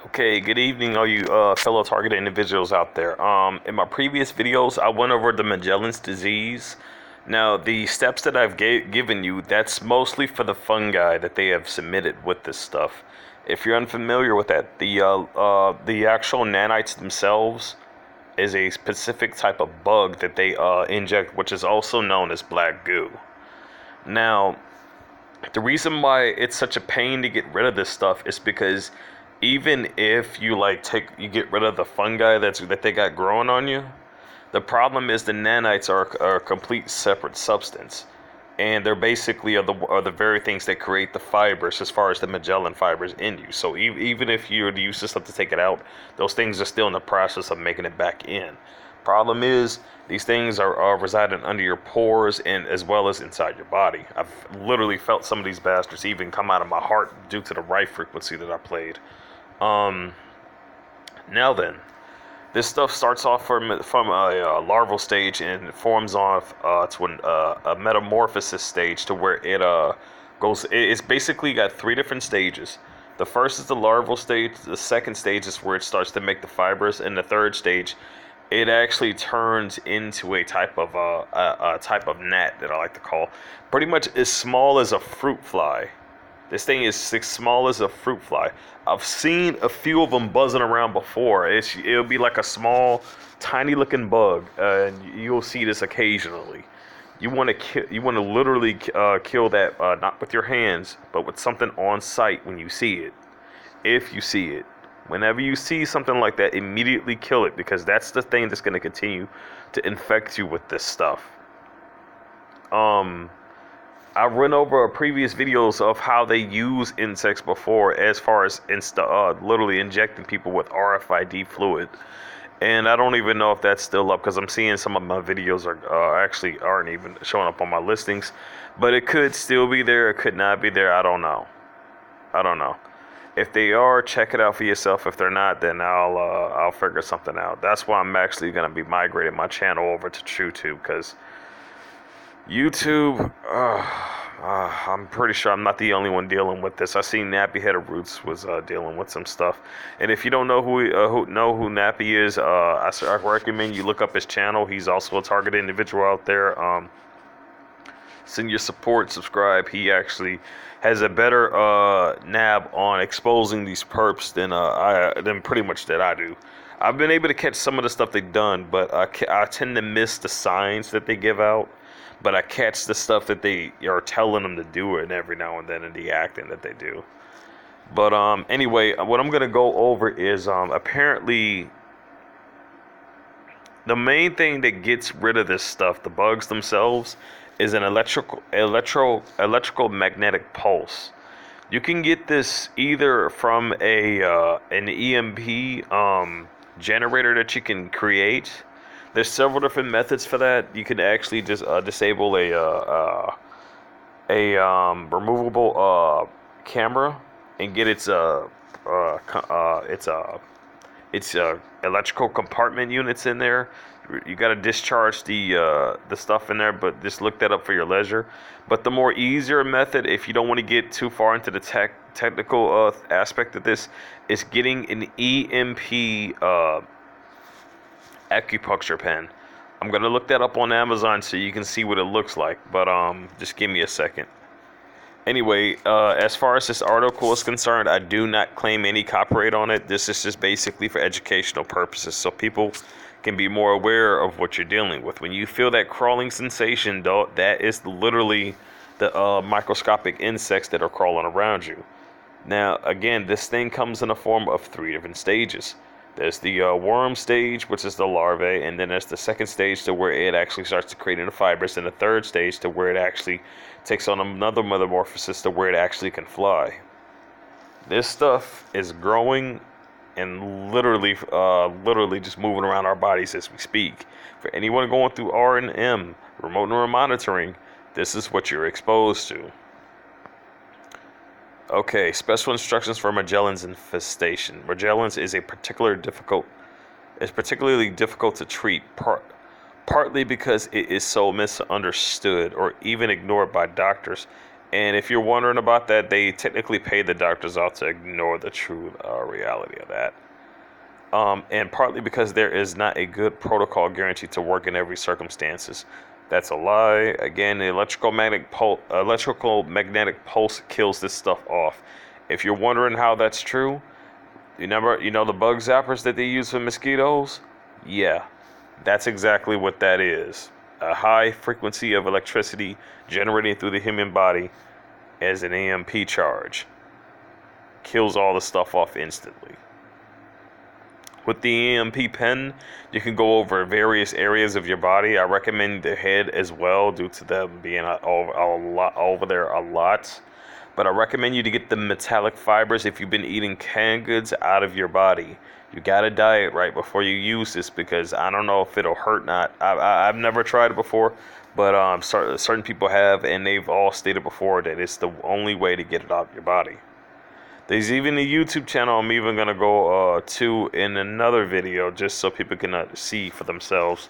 Okay, good evening, all you fellow targeted individuals out there. In my previous videos, I went over the Morgellons disease. Now, the steps that I've given you, that's mostly for the fungi that they have submitted with this stuff. If you're unfamiliar with that, the actual nanites themselves is a specific type of bug that they inject, which is also known as black goo. Now, the reason why it's such a pain to get rid of this stuff is because even if you you get rid of the fungi that they got growing on you, the problem is the nanites are a complete separate substance, and they're basically are the very things that create the fibers as far as the Magellan fibers in you. So even if you were to use this stuff to take it out, those things are still in the process of making it back in. Problem is, these things are residing under your pores and as well as inside your body. I've literally felt some of these bastards even come out of my heart due to the right frequency that I played. Um, Now then, this stuff starts off from a larval stage and forms off to a metamorphosis stage to where it goes. It's basically got three different stages. The first is the larval stage. The second stage is where it starts to make the fibers, and the third stage, it actually turns into a type of gnat that I like to call, pretty much as small as a fruit fly. This thing is as small as a fruit fly. I've seen a few of them buzzing around before. It'll be like a small, tiny looking bug, and you'll see this occasionally. You want to literally kill that not with your hands, but with something on sight when you see it. If you see it, whenever you see something like that, immediately kill it, because that's the thing that's going to continue to infect you with this stuff. I run over previous videos of how they use insects before, as far as literally injecting people with RFID fluid, and I don't even know if that's still up, because I'm seeing some of my videos actually aren't even showing up on my listings, but it could still be there, it could not be there. I don't know. I don't know. If they are, check it out for yourself. If they're not, then I'll figure something out. That's why I'm actually gonna be migrating my channel over to TrueTube, because YouTube, I'm pretty sure I'm not the only one dealing with this. I seen Nappy Headed Roots was dealing with some stuff, and if you don't know who Nappy is, I recommend you look up his channel. He's also a targeted individual out there. Send your support, subscribe. He actually has a better nab on exposing these perps than pretty much that I do. I've been able to catch some of the stuff they've done, but I tend to miss the signs that they give out. But I catch the stuff that they are telling them to do, and every now and then in the acting that they do. But anyway, what I'm gonna go over is apparently the main thing that gets rid of this stuff, the bugs themselves, is an electrical magnetic pulse. You can get this either from an EMP generator that you can create. There's several different methods for that. You can actually just disable a removable camera and get its electrical compartment units in there. You got to discharge the stuff in there, but just look that up for your leisure. But the more easier method, if you don't want to get too far into the technical aspect of this, is getting an EMP acupuncture pen. I'm gonna look that up on Amazon so you can see what it looks like, but just give me a second. Anyway, as far as this article is concerned, I do not claim any copyright on it. This is just basically for educational purposes, so people can be more aware of what you're dealing with. When you feel that crawling sensation, though, that is literally the microscopic insects that are crawling around you. Now, again, this thing comes in a form of three different stages. There's the worm stage, which is the larvae, and then there's the second stage to where it actually starts to create the fibers, and the third stage to where it actually takes on another metamorphosis to where it actually can fly. This stuff is growing and literally just moving around our bodies as we speak. For anyone going through R&M, remote neural monitoring, this is what you're exposed to. Okay, special instructions for Morgellons infestation. Morgellons is particularly difficult to treat, partly because it is so misunderstood or even ignored by doctors And if you're wondering about that, they technically pay the doctors off to ignore the true reality of that. And partly because there is not a good protocol guaranteed to work in every circumstances. That's a lie. Again, the electrical magnetic pulse kills this stuff off. If you're wondering how that's true, you know the bug zappers that they use for mosquitoes? Yeah, that's exactly what that is. A high frequency of electricity generating through the human body as an EMP charge. Kills all the stuff off instantly. With the EMP pen, you can go over various areas of your body. I recommend the head as well, due to them being over there a lot. But I recommend you to get the metallic fibers if you've been eating canned goods out of your body. You gotta diet right before you use this, because I don't know if it'll hurt or not. I've never tried it before, but certain people have, and they've all stated before that it's the only way to get it out of your body. There's even a YouTube channel I'm even going to go to in another video, just so people can see for themselves.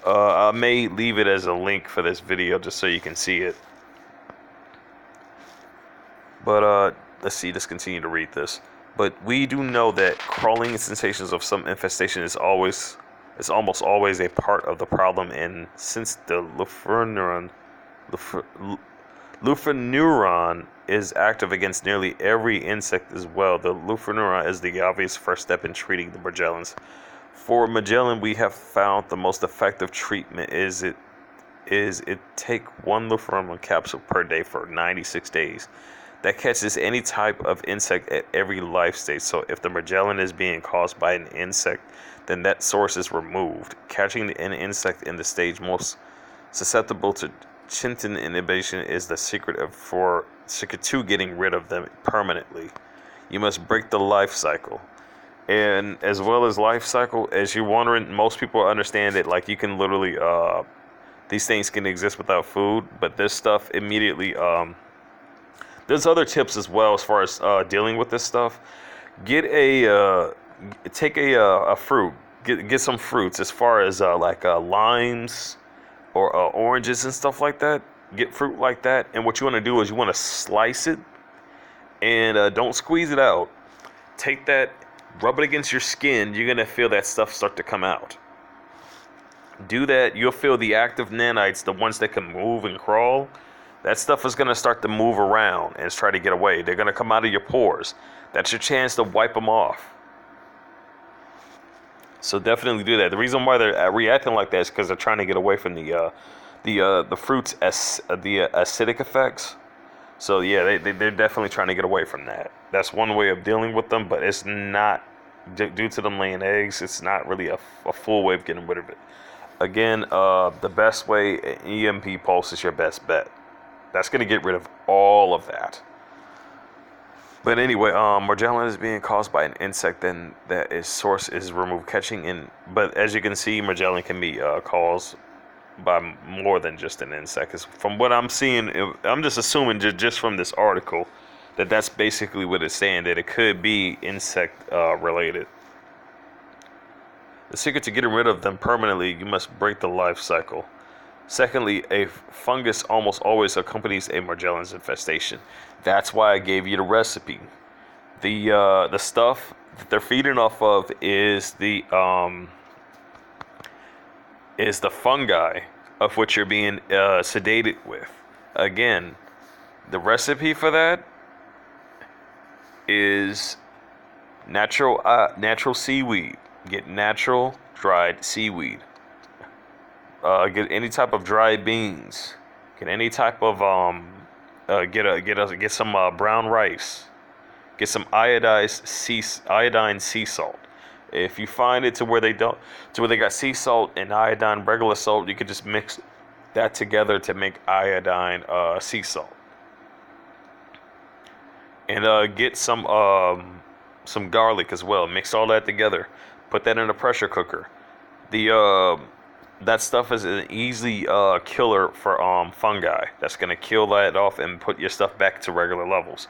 I may leave it as a link for this video just so you can see it. But let's see, let's continue to read this. But we do know that crawling sensations of some infestation is almost always a part of the problem, and since the leuphoneuron is active against nearly every insect as well, the leuphoneuron is the obvious first step in treating the Morgellons. For Morgellon, we have found the most effective treatment is take one leuphoneuron capsule per day for 96 days. That catches any type of insect at every life stage. So if the Morgellon is being caused by an insect, then that source is removed. Catching an insect in the stage most susceptible to chitin inhibition is the secret to getting rid of them permanently. You must break the life cycle. And as well as life cycle, as you're wondering, most people understand that like you can literally these things can exist without food, but this stuff immediately there's other tips as well as far as dealing with this stuff. Take a fruit. Get some fruits as far as limes or oranges and stuff like that. Get fruit like that, and what you want to do is you want to slice it, and don't squeeze it out. Take that, rub it against your skin. You're gonna feel that stuff start to come out. Do that, you'll feel the active nanites, the ones that can move and crawl. That stuff is going to start to move around and try to get away. They're going to come out of your pores. That's your chance to wipe them off. So definitely do that. The reason why they're reacting like that is because they're trying to get away from the fruit's the acidic effects. So yeah, they're definitely trying to get away from that. That's one way of dealing with them, but it's not, due to them laying eggs, it's not really a full way of getting rid of it. Again, the best way, EMP pulse is your best bet. That's going to get rid of all of that. But anyway, Morgellon is being caused by an insect, then that is source is removed. But as you can see, Morgellon can be caused by more than just an insect. From what I'm seeing, I'm just assuming just from this article that that's basically what it's saying, that it could be insect related. The secret to getting rid of them permanently, you must break the life cycle. Secondly, a fungus almost always accompanies a Morgellons infestation. That's why I gave you the recipe. The stuff that they're feeding off of is the fungi of which you're being sedated with. Again, the recipe for that is natural seaweed. Get natural dried seaweed. Get any type of dried beans. Get any type of get some brown rice. Get some iodine sea salt. If you find it to where they got sea salt and iodine regular salt, you could just mix that together to make iodine sea salt. And get some garlic as well. Mix all that together. Put that in a pressure cooker. That stuff is an easy killer for fungi. That's going to kill that off and put your stuff back to regular levels.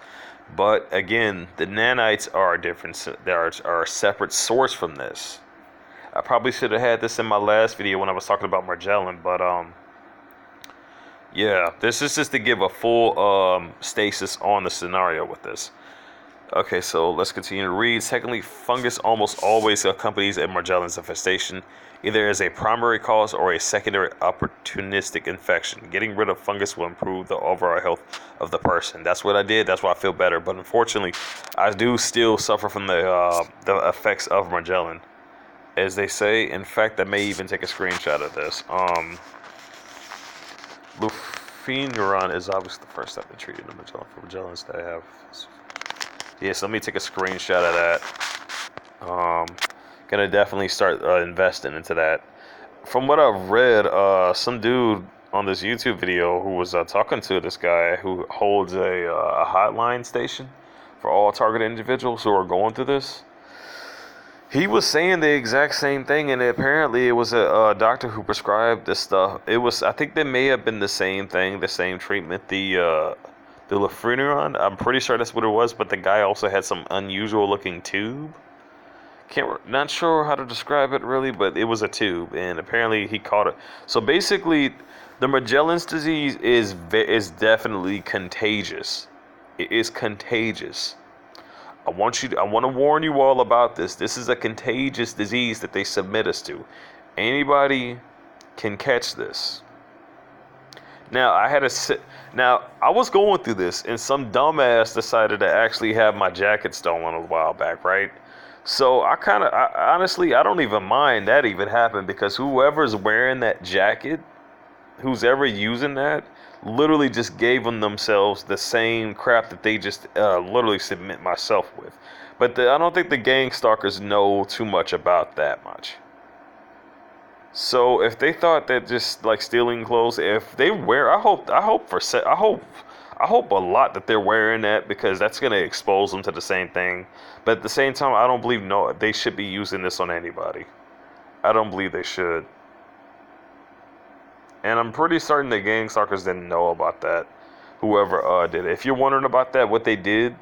But again, the nanites are different. They are a separate source from this. I probably should have had this in my last video when I was talking about Morgellon, but Yeah, this is just to give a full stasis on the scenario with this. Okay, so let's continue to read. Secondly, fungus almost always accompanies a Morgellons infestation, either as a primary cause or a secondary opportunistic infection. Getting rid of fungus will improve the overall health of the person. That's what I did. That's why I feel better. But unfortunately, I do still suffer from the effects of Morgellon, as they say. In fact, I may even take a screenshot of this. Lufenuron is obviously the first step in treating the Morgellon for Morgellons that have. Yes, let me take a screenshot of that. Gonna definitely start investing into that. From what I've read, some dude on this YouTube video who was talking to this guy who holds a hotline station for all targeted individuals who are going through this. He was saying the exact same thing, and apparently it was a doctor who prescribed this stuff. It was, I think, they may have been the same thing, the same treatment. The Lafrenuron, I'm pretty sure that's what it was, but the guy also had some unusual looking tube. Not sure how to describe it really, but it was a tube, and apparently he caught it. So basically, the Morgellons disease is definitely contagious. It is contagious. I want to warn you all about this. This is a contagious disease that they submit us to. Anybody can catch this. Now I was going through this, and some dumbass decided to actually have my jacket stolen a while back, right? So honestly, I don't even mind that even happened, because whoever's wearing that jacket, who's ever using that, literally just gave themselves the same crap that they just literally submit myself with. But I don't think the gang stalkers know too much about that much. So if they thought that just like stealing clothes, if they wear, I hope a lot that they're wearing that, because that's gonna expose them to the same thing. But at the same time, I don't believe they should be using this on anybody. I don't believe they should. And I'm pretty certain the gang stalkers didn't know about that. Whoever did it. If you're wondering about that, what they did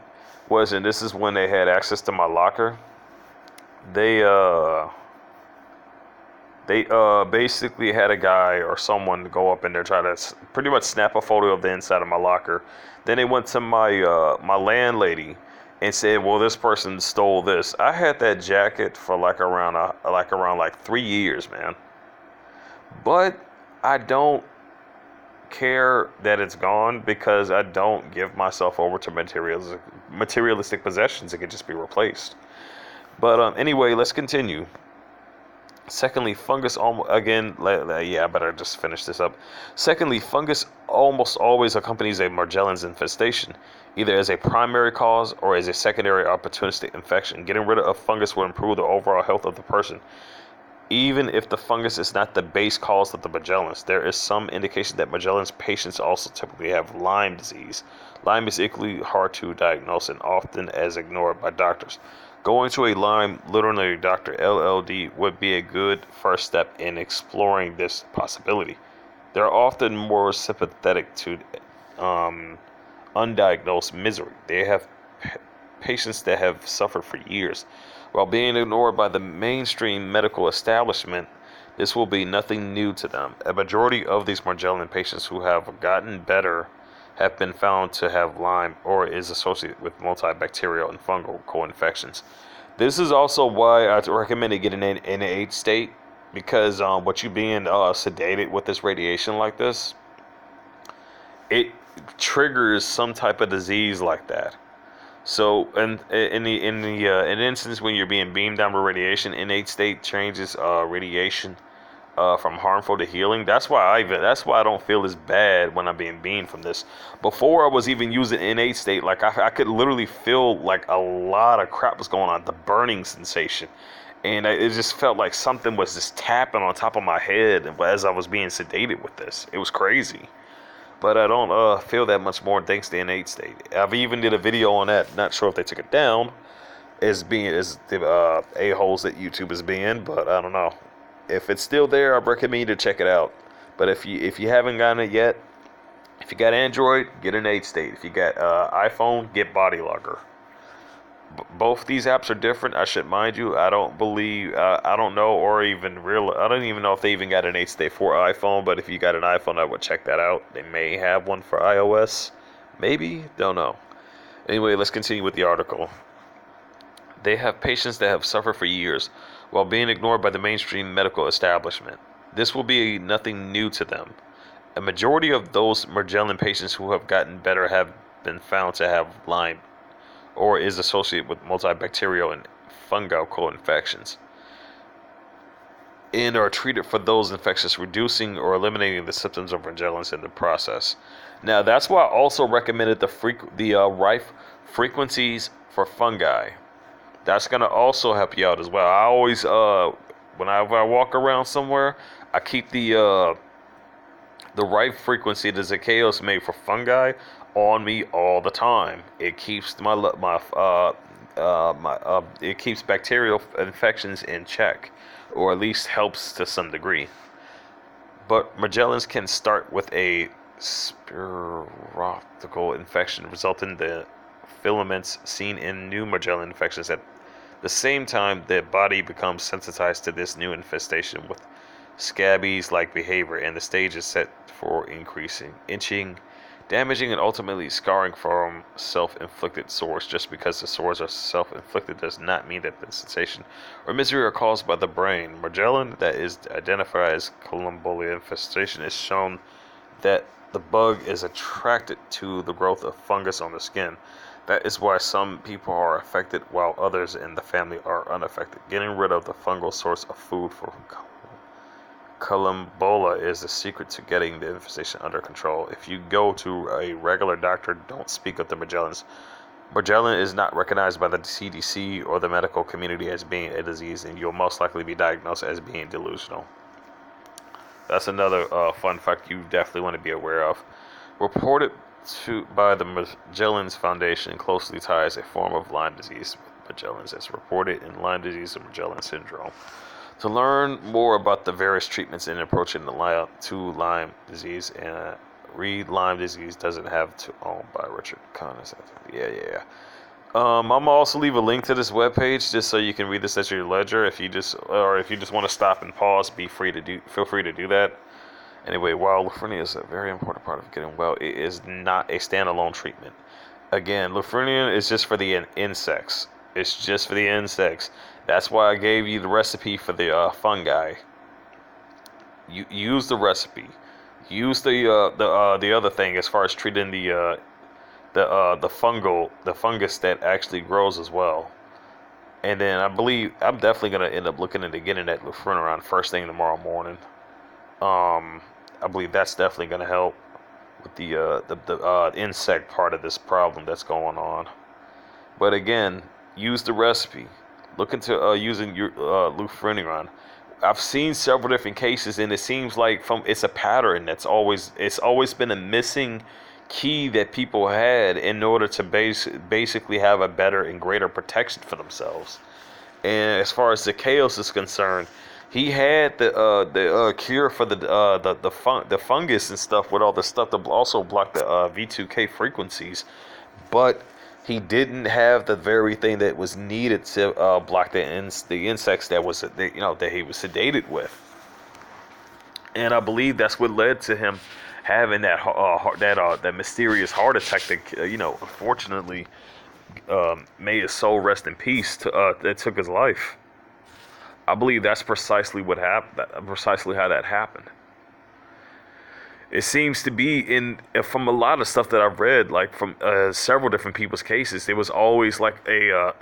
was, and this is when they had access to my locker, they basically had a guy or someone to go up in there, try to pretty much snap a photo of the inside of my locker. Then they went to my landlady and said, "Well, this person stole this." I had that jacket for like around 3 years, man. But I don't care that it's gone, because I don't give myself over to materialistic possessions. It could just be replaced. But anyway, let's continue. Secondly, fungus yeah, I better just finish this up. Secondly, fungus almost always accompanies a Morgellons infestation, either as a primary cause or as a secondary opportunistic infection. Getting rid of fungus will improve the overall health of the person. Even if the fungus is not the base cause of the Morgellons, there is some indication that Morgellons patients also typically have Lyme disease. Lyme is equally hard to diagnose and often as ignored by doctors. Going to a Lyme veterinary doctor (LLD) would be a good first step in exploring this possibility. They're often more sympathetic to undiagnosed misery. They have patients that have suffered for years. While being ignored by the mainstream medical establishment, this will be nothing new to them. A majority of these Morgellon patients who have gotten better have been found to have Lyme or is associated with multibacterial and fungal co-infections. This is also why I recommend to get an NIH state, because what you being sedated with this radiation like this, it triggers some type of disease like that. So, in an instance when you're being beamed down with radiation, innate state changes radiation from harmful to healing. That's why I don't feel as bad when I'm being beamed from this. Before I was even using innate state, like I could literally feel like a lot of crap was going on, the burning sensation, and it just felt like something was just tapping on top of my head as I was being sedated with this. It was crazy. But I don't feel that much more thanks to innate state. I've even did a video on that. Not sure if they took it down as the a-holes that YouTube is being, but I don't know. If it's still there, I recommend you to check it out. But if you haven't gotten it yet, if you got Android, get innate state. If you got iPhone, get Body Logger. Both these apps are different. I should mind you. I don't believe. I don't know, or even real. I don't even know if they even got an 8-state for iPhone. But if you got an iPhone, I would check that out. They may have one for iOS. Maybe. Don't know. Anyway, let's continue with the article. They have patients that have suffered for years while being ignored by the mainstream medical establishment. This will be nothing new to them. A majority of those Morgellon patients who have gotten better have been found to have Lyme or is associated with multibacterial and fungal infections and are treated for those infections, reducing or eliminating the symptoms of Morgellons in the process. Now, that's why I also recommended the rife frequencies for fungi. That's gonna also help you out as well. I always, whenever I walk around somewhere, I keep the right frequency the Zacchaeus made for fungi on me all the time. It keeps it keeps bacterial infections in check, or at least helps to some degree. But Morgellons can start with a spirochetical infection, resulting in the filaments seen in new Morgellon infections. At the same time, the body becomes sensitized to this new infestation with scabies-like behavior, and the stage is set for increasing itching, damaging, and ultimately scarring from self-inflicted sores. Just because the sores are self-inflicted does not mean that the sensation or misery are caused by the brain. Morgellon, that is identified as columbolia infestation, is shown that the bug is attracted to the growth of fungus on the skin. That is why some people are affected while others in the family are unaffected. Getting rid of the fungal source of food for columbola is the secret to getting the infestation under control. If you go to a regular doctor, don't speak of the Morgellons. Morgellon is not recognized by the CDC or the medical community as being a disease, and you'll most likely be diagnosed as being delusional. That's another fun fact you definitely want to be aware of. Reported by the Morgellons Foundation closely ties a form of Lyme disease with Morgellons as reported in Lyme disease and Morgellon syndrome. To learn more about the various treatments in approaching the Lyme disease, and read Lyme Disease Doesn't Have to Own by Richard Connors. Yeah. I'm gonna also leave a link to this webpage just so you can read this at your leisure. If you just want to stop and pause, feel free to do that. Anyway, while Lufrenia is a very important part of getting well, it is not a standalone treatment. Again, Lufrenia is just for the insects. It's just for the insects. That's why I gave you the recipe for the fungi. You use the recipe. Use the other thing as far as treating the fungus that actually grows as well. And then I believe I'm definitely gonna end up looking into getting that Lufrenia first thing tomorrow morning. I believe that's definitely gonna help with the insect part of this problem that's going on. But again, use the recipe. Look into using your Lufrenia. I've seen several different cases, and it seems like it's a pattern it's always been a missing key that people had in order to basically have a better and greater protection for themselves. And as far as Zacchaeus is concerned, he had the cure for the fungus and stuff with all the stuff to also block the V2K frequencies, but he didn't have the very thing that was needed to block the insects that he was sedated with. And I believe that's what led to him having that mysterious heart attack that unfortunately may his soul rest in peace that took his life. I believe that's precisely what happened. Precisely how that happened. It seems to be from a lot of stuff that I've read, like from several different people's cases, there was always like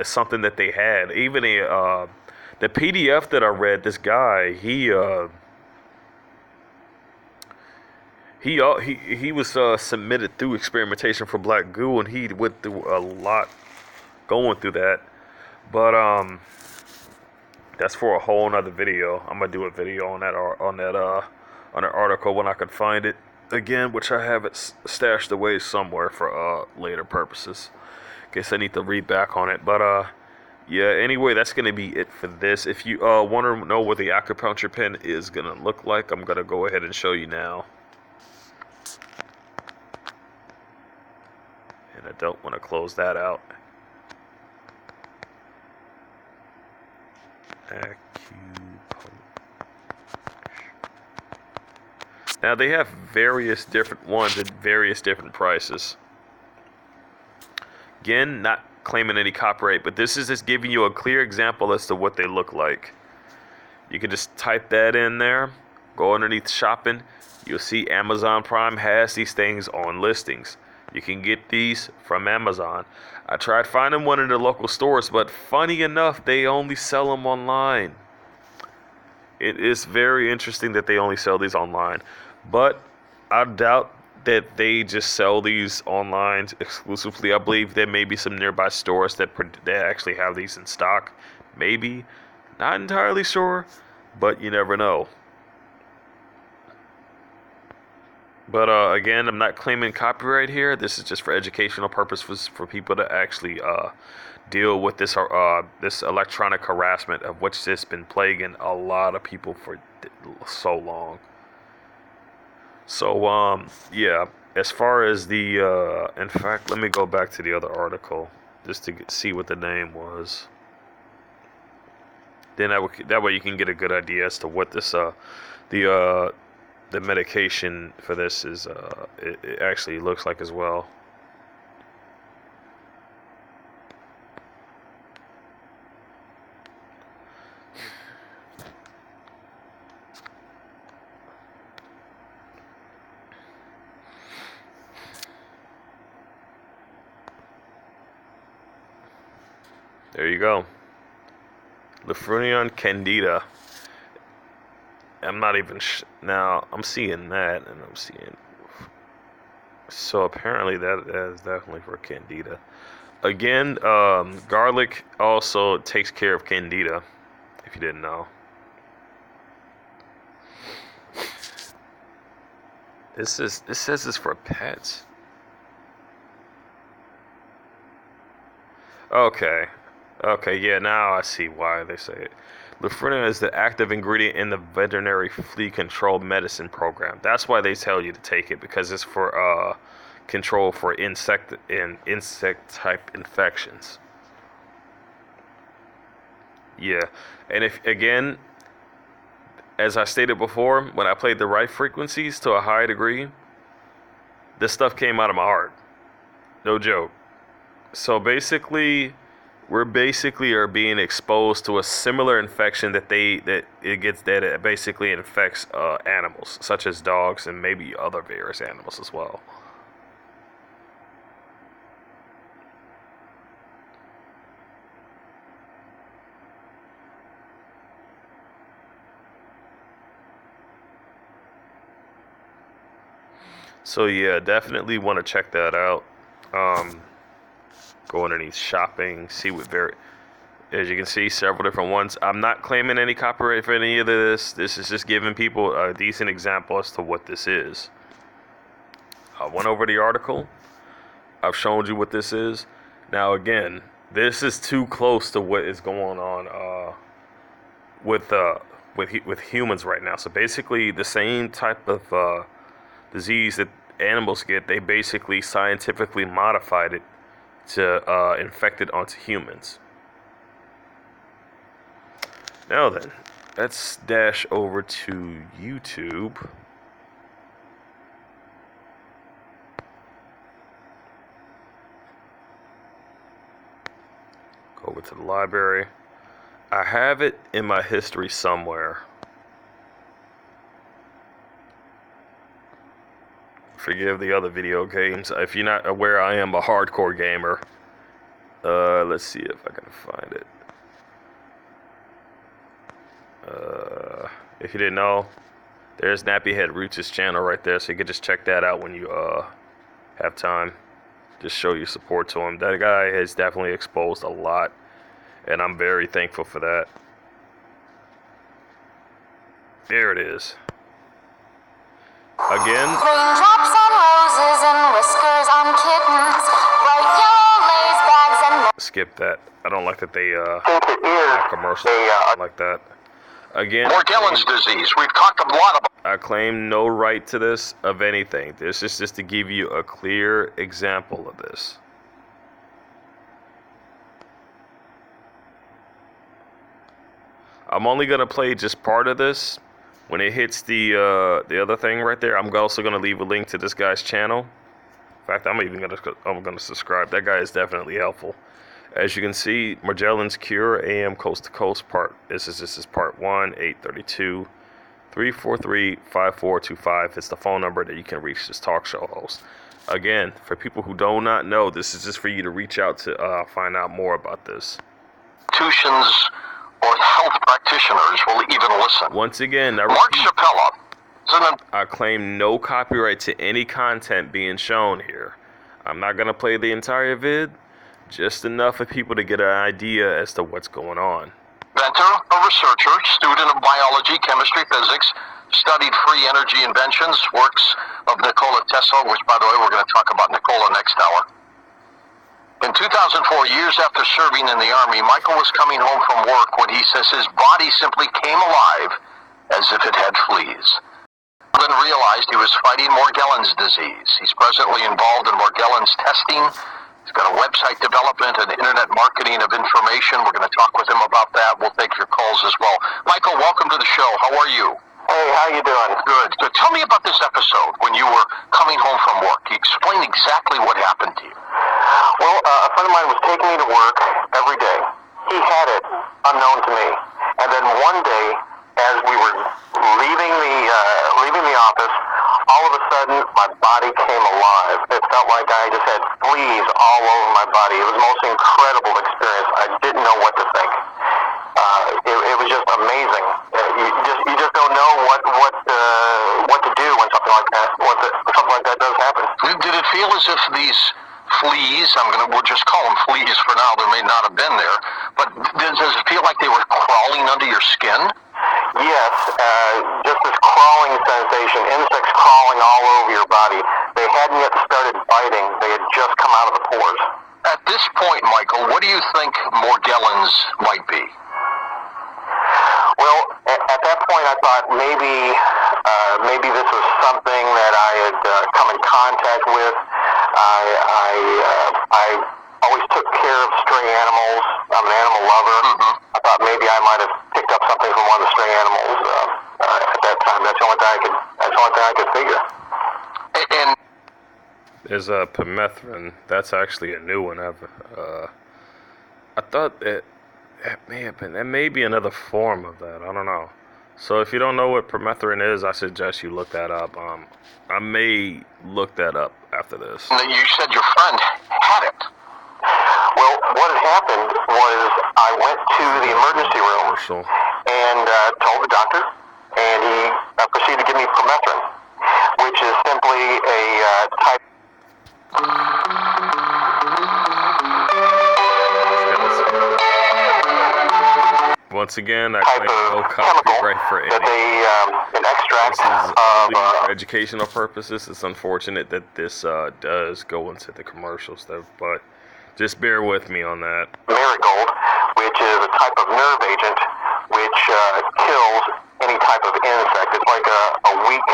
something that they had. Even the PDF that I read, this guy he was submitted through experimentation for black goo, and he went through a lot going through that. But that's for a whole nother video. I'm gonna do a video on that article when I can find it again, which I have it stashed away somewhere for later purposes. Guess I need to read back on it. But yeah. Anyway, that's gonna be it for this. If you want to know what the acupuncture pen is gonna look like, I'm gonna go ahead and show you now. And I don't want to close that out. Acupuncture. Now they have various different ones at various different prices. Again, not claiming any copyright, but this is just giving you a clear example as to what they look like. You can just type that in there, go underneath shopping. You'll see Amazon Prime has these things on listings. You can get these from Amazon. I tried finding one in the local stores, but funny enough, they only sell them online. It is very interesting that they only sell these online. But I doubt that they just sell these online exclusively. I believe there may be some nearby stores that actually have these in stock. Maybe. Not entirely sure, but you never know. But again, I'm not claiming copyright here. This is just for educational purposes for people to actually deal with this this electronic harassment of which has been plaguing a lot of people for so long. So yeah, as far as the in fact, let me go back to the other article just to see what the name was. Then that way you can get a good idea as to what this the medication for this is it actually looks like as well. There you go. Lefrunion candida. I'm not even now. I'm seeing that, and I'm seeing. So apparently that is definitely for candida. Again, garlic also takes care of candida. If you didn't know. This says this for pets. Okay. Okay, yeah, now I see why they say it. Lufrunium is the active ingredient in the veterinary flea control medicine program. That's why they tell you to take it, because it's for control for insect type infections. Yeah, and if again, as I stated before, when I played the right frequencies to a high degree, this stuff came out of my heart. No joke. So basically, we're basically are being exposed to a similar infection that it basically infects animals, such as dogs and maybe other various animals as well. So yeah, definitely want to check that out. Go underneath shopping, see what as you can see, several different ones. I'm not claiming any copyright for any of this. This is just giving people a decent example as to what this is. I went over the article. I've shown you what this is. Now again, this is too close to what is going on with humans right now. So basically, the same type of disease that animals get, they basically scientifically modified it to infect it onto humans. Now then, let's dash over to YouTube. Go over to the library. I have it in my history somewhere. Forgive the other video games. If you're not aware, I am a hardcore gamer. Let's see if I can find it. If you didn't know, there's Nappyhead Roots' channel right there, so you can just check that out when you have time. Just show your support to him. That guy has definitely exposed a lot, and I'm very thankful for that. There it is. Again. Raindrops on roses and whiskers on kittens, bright yellow lace bags and... Skip that. I don't like that they have commercials like that. Again, Morgellon's disease. We've talked a lot about. I claim no right to this of anything. This is just to give you a clear example of this. I'm only gonna play just part of this. When it hits the other thing right there, I'm also gonna leave a link to this guy's channel. In fact, I'm gonna subscribe. That guy is definitely helpful. As you can see, Morgellon's Cure AM Coast to Coast part. This is part 1, 832-343-5425. It's the phone number that you can reach this talk show host. Again, for people who do not know, this is just for you to reach out to find out more about this. Institutions or health practitioners will even listen. Once again, Mark Chappella. I claim no copyright to any content being shown here. I'm not going to play the entire vid, just enough for people to get an idea as to what's going on. Inventor, a researcher, student of biology, chemistry, physics, studied free energy inventions, works of Nikola Tesla, which, by the way, we're going to talk about Nikola next hour. In 2004, years after serving in the Army, Michael was coming home from work when he says his body simply came alive as if it had fleas. Then realized he was fighting Morgellon's disease. He's presently involved in Morgellon's testing. He's got a website development and internet marketing of information. We're going to talk with him about that. We'll take your calls as well. Michael, welcome to the show. How are you? Hey, how you doing? Good. So tell me about this episode when you were coming home from work. Explain exactly what happened to you. Well, a friend of mine was taking me to work every day. He had it unknown to me. And then one day, as we were leaving the office, all of a sudden my body came alive. It felt like I just had fleas all over my body. It was the most incredible experience. I didn't know what to think. It was just amazing. You just don't know what to do when something like that does happen. Did it feel as if these fleas, we'll just call them fleas for now, there may not have been there, but does it feel like they were crawling under your skin? Yes, just this crawling sensation, insects crawling all over your body. They hadn't yet started biting. They had just come out of the pores. At this point, Michael, what do you think Morgellons might be? Well, at that point, I thought maybe this was something that I had come in contact with. I always took care of stray animals. I'm an animal lover. Mm-hmm. I thought maybe I might have picked up something from one of the stray animals at that time. That's the only thing I could figure. And There's a permethrin. That's actually a new one. I thought that may be another form of that. I don't know. So if you don't know what permethrin is, I suggest you look that up. I may look that up after this. you said your friend had it. Well, what had happened was I went to the emergency room and told the doctor, and he proceeded to give me permethrin, which is simply a type. Once again, I claim no copyright for any. That they an extract This is of only for educational purposes. It's unfortunate that this does go into the commercial stuff, but just bear with me on that. marigold, which is a type of nerve agent which kills any type of insect. It's like a weak,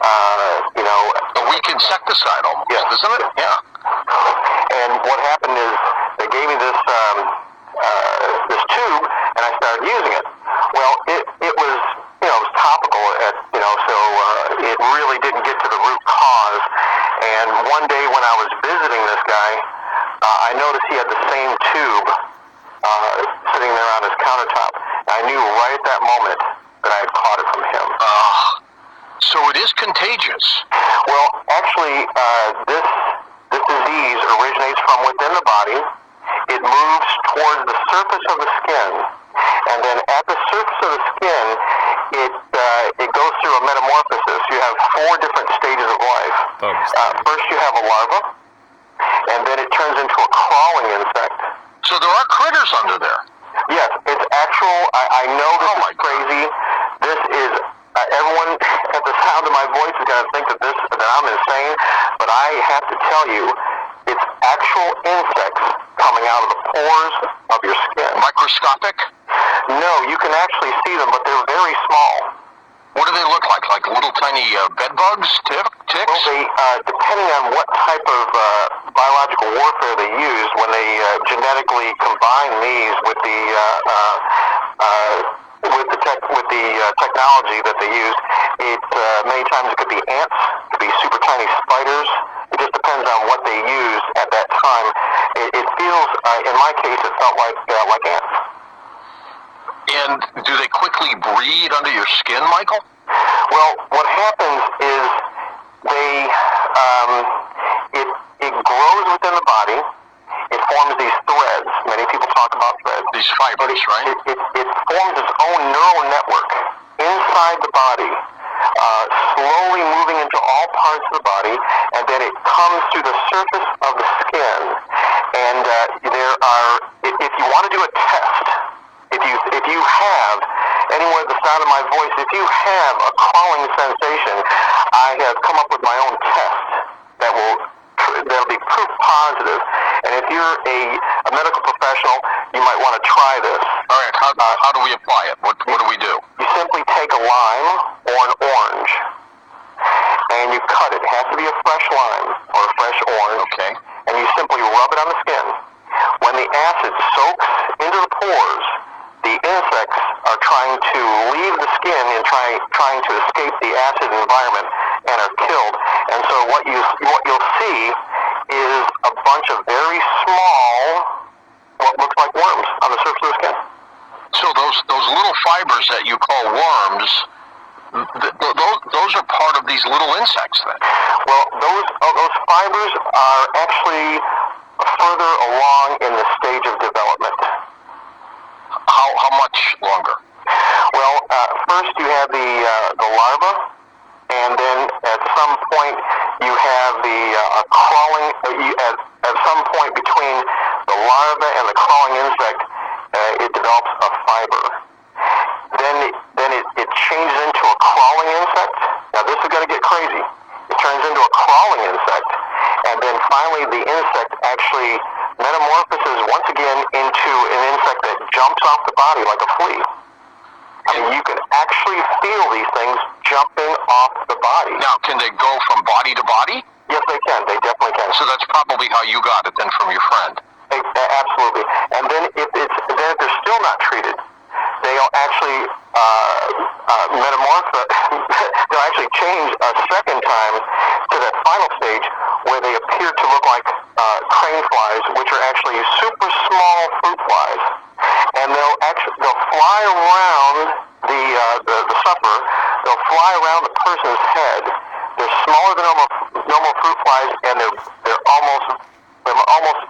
A weak insecticide almost, Yes. isn't it? Yeah. And what happened is they gave me this tube, and I started using it. Well, it was it was topical so it really didn't get to the root cause. And one day when I was visiting this guy, I noticed he had the same tube sitting there on his countertop. And I knew right at that moment that I had caught it from him. So it is contagious. Well, actually, this disease originates from within the body. It moves towards the surface of the skin, and then at the surface of the skin, it goes through a metamorphosis. You have 4 different stages of life. First, you have a larva, and then it turns into a crawling insect. So there are critters under there. Yes, it's actual. I know this is crazy. This is everyone at the sound of my voice is going to think that I'm insane, but I have to tell you, it's actual insects coming out of the pores of your skin. Microscopic? No, you can actually see them, but they're very small. What do they look like? Like little tiny bed bugs? Ticks? Well, they, depending on what type of biological warfare they use, when they genetically combine these with the the technology that they use. It many times it could be ants, it could be super tiny spiders. It just depends on what they use at that time. It feels, in my case, it felt like ants. And do they quickly breed under your skin, Michael? Well, what happens is it grows within the body. It forms these threads. Many people talk about threads. These fibers, right? It forms its own neural network inside the body, slowly moving into all parts of the body, and then it comes to the surface of the skin. And if you want to do a test, if you have, anywhere the sound of my voice, if you have a crawling sensation, I have come up with my own test that'll be proof positive. And if you're a medical professional, you might want to try this. All right, how do we apply it? What do we do? You simply take a lime or an orange, and you cut it. It has to be a fresh lime or a fresh orange. Okay. And you simply rub it on the skin. When the acid soaks into the pores, the insects are trying to leave the skin and trying to escape the acid environment and are killed. And so what you'll see is a bunch of very small, what looks like worms on the surface of the skin. So those little fibers that you call worms, those are part of these little insects then? Well, those fibers are actually further along in the stage of development. How much longer? Well, first you have the larva, and then at some point you have the crawling. At some point between the larva and the crawling insect, it develops a fiber. Then it changes into a crawling insect. Now this is going to get crazy. It turns into a crawling insect, and then finally the insect actually metamorphoses once again into an insect that jumps off the body like a flea. I mean, you can actually feel these things jumping off the body. Now, can they go from body to body? Yes, they can. They definitely can. So that's probably how you got it then from your friend. Absolutely. And then if they're still not treated, they'll actually they'll actually change a second time to that final stage where they appear to look like crane flies, which are actually super small fruit flies. And they'll fly around the sufferer. They'll fly around the person's head. They're smaller than normal fruit flies, and they're almost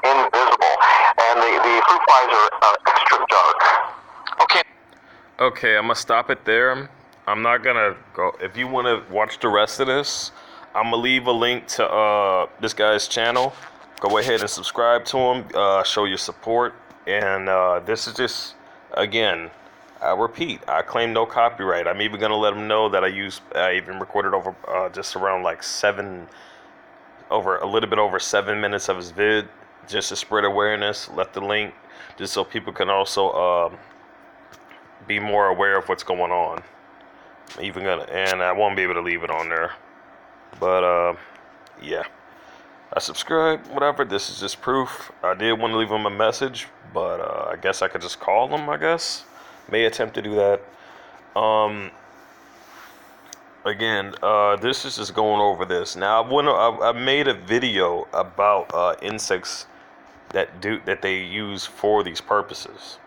invisible. And the fruit flies are extra dark. Okay. Okay, I'm gonna stop it there. I'm not gonna go. If you want to watch the rest of this, I'm gonna leave a link to this guy's channel. Go ahead and subscribe to him. Show your support. And this is just, again, I repeat, I claim no copyright. I'm even gonna let him know that I even recorded over just around like a little bit over 7 minutes of his vid, just to spread awareness. Left the link just so people can also be more aware of what's going on. And I won't be able to leave it on there. But yeah, I subscribed, whatever. This is just proof. I did want to leave him a message, but I guess I could just call him. I guess may attempt to do that. Again, this is just going over this. Now I made a video about insects that they use for these purposes.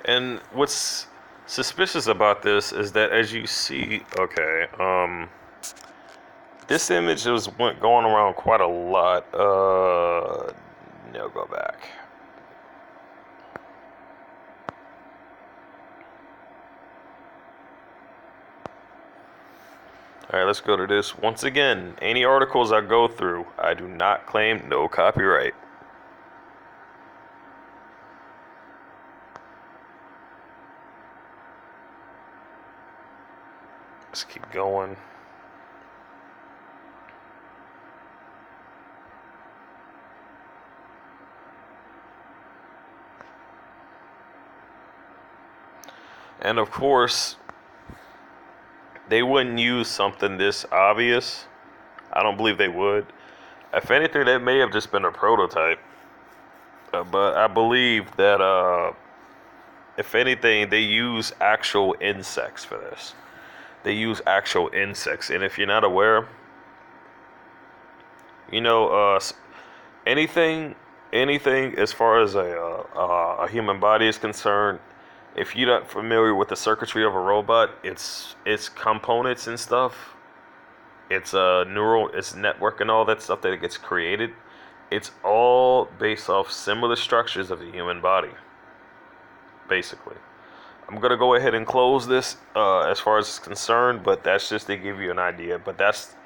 And what's suspicious about this is that, as you see, this image went going around quite a lot. No, go back. All right, let's go to this. Once again, any articles I go through, I do not claim no copyright. Let's keep going. And of course, they wouldn't use something this obvious. I don't believe they would. If anything, that may have just been a prototype. But I believe that, if anything, they use actual insects for this. They use actual insects. And if you're not aware, you know, anything as far as a human body is concerned, if you're not familiar with the circuitry of a robot, its components and stuff, its network and all that stuff that it gets created, it's all based off similar structures of the human body, basically. I'm gonna go ahead and close this as far as it's concerned, but that's just to give you an idea. But that's,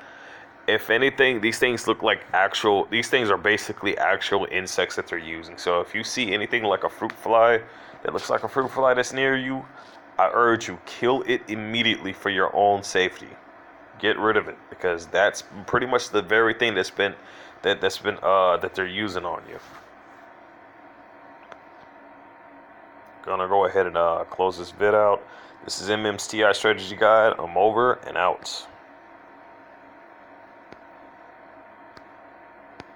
if anything, these things look like actual. These things are basically actual insects that they're using. So if you see anything like a fruit fly that looks like a fruit fly that's near you, I urge you, kill it immediately for your own safety. Get rid of it, because that's pretty much the very thing that they're using on you. Gonna go ahead and close this vid out. This is MM's TI Strategy Guide. I'm over and out.